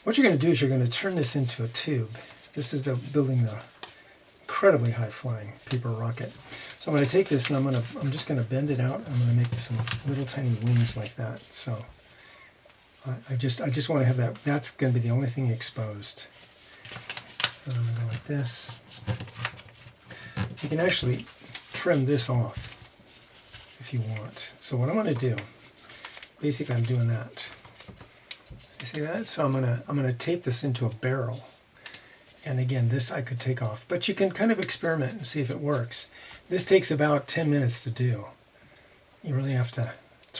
What you're going to do is you're going to turn this into a tube. This is building the incredibly high flying paper rocket. So I'm going to take this and I'm just going to bend it out. I'm going to make some little tiny wings like that. So I just want to have that. That's going to be the only thing exposed. So I'm going to go like this. You can actually trim this off if you want. So what I'm going to do, basically I'm doing that. You see that? So I'm going to tape this into a barrel. And again, this I could take off, but you can kind of experiment and see if it works. This takes about 10 minutes to do. You really have to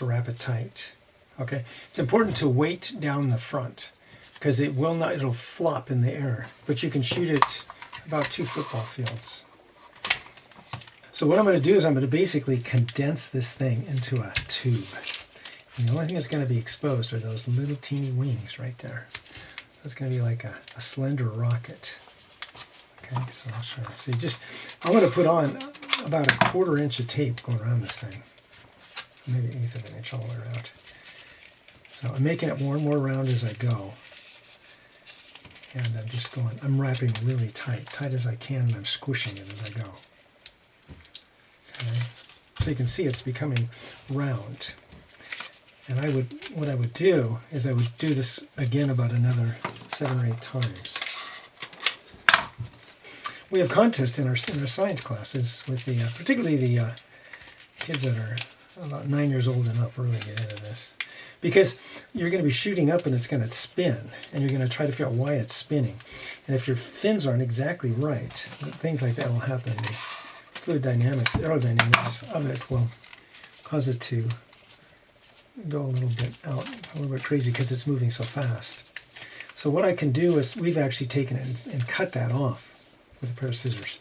wrap it tight. Okay, it's important to weight down the front because it'll flop in the air, but you can shoot it about 2 football fields. So what I'm going to do is I'm going to basically condense this thing into a tube. And the only thing that's going to be exposed are those little teeny wings right there. So it's going to be like a slender rocket. Okay, so I'll show you. See, I'm going to put on about 1/4 inch of tape going around this thing. Maybe 1/8 of an inch all the way around. So I'm making it more and more round as I go. And I'm wrapping really tight as I can, and I'm squishing it as I go. Okay, so you can see it's becoming round. And what I would do is I would do this again about another 7 or 8 times. We have contests in our science classes with particularly the kids that are about 9 years old and up really get into this. Because you're going to be shooting up and it's going to spin, and you're going to try to figure out why it's spinning. And if your fins aren't exactly right, things like that will happen. The fluid dynamics, aerodynamics of it will cause it to go a little bit crazy because it's moving so fast. So what I can do is we've actually taken it and cut that off with a pair of scissors.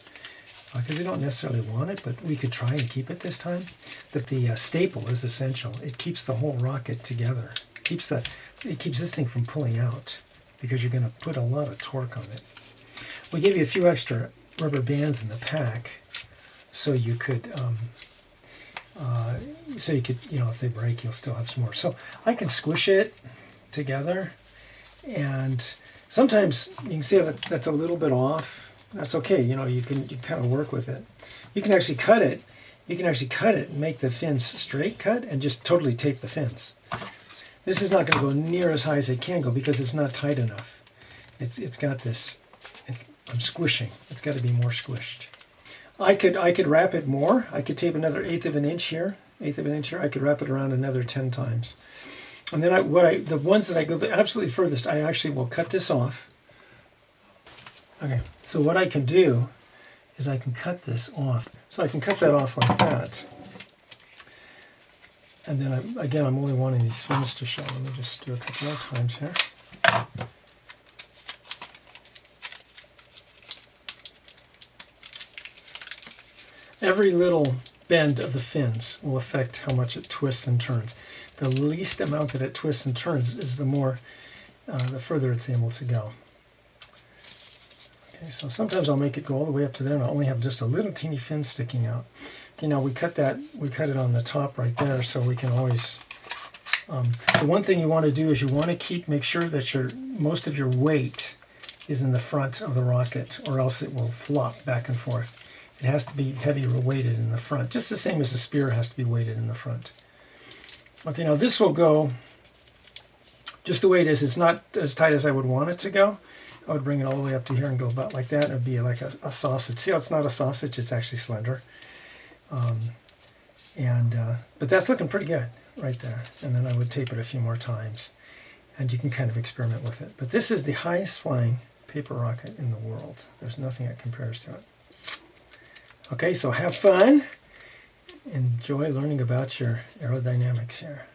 Because we don't necessarily want it, but we could try and keep it this time. That the staple is essential. It keeps the whole rocket together. It keeps this thing from pulling out because you're going to put a lot of torque on it. We gave you a few extra rubber bands in the pack so you could, if they break, you'll still have some more. So I can squish it together, and sometimes you can see that's a little bit off. That's okay. You can kind of work with it. You can actually cut it. You can actually cut it and make the fins straight cut and just totally tape the fins. This is not going to go near as high as it can go because it's not tight enough. It's got this. I'm squishing. It's got to be more squished. I could wrap it more. I could tape another 1/8 of an inch here. 1/8 of an inch here. I could wrap it around another 10 times. And then the ones that I go the absolutely furthest, I actually will cut this off. Okay, so what I can do is I can cut this off. So I can cut that off like that. And then, I'm only wanting these fins to show. Let me just do a couple more times here. Every little bend of the fins will affect how much it twists and turns. The least amount that it twists and turns is the further it's able to go. Okay, so sometimes I'll make it go all the way up to there and I'll only have just a little teeny fin sticking out. Okay, now we cut it on the top right there, so we can always, the one thing you want to do is you want to make sure that most of your weight is in the front of the rocket, or else it will flop back and forth. It has to be heavier weighted in the front, just the same as the spear has to be weighted in the front. Okay, now this will go just the way it is. It's not as tight as I would want it to go. I would bring it all the way up to here and go about like that. It would be like a sausage. See how it's not a sausage? It's actually slender. But that's looking pretty good right there. And then I would tape it a few more times. And you can kind of experiment with it. But this is the highest flying paper rocket in the world. There's nothing that compares to it. Okay, so have fun. Enjoy learning about your aerodynamics here.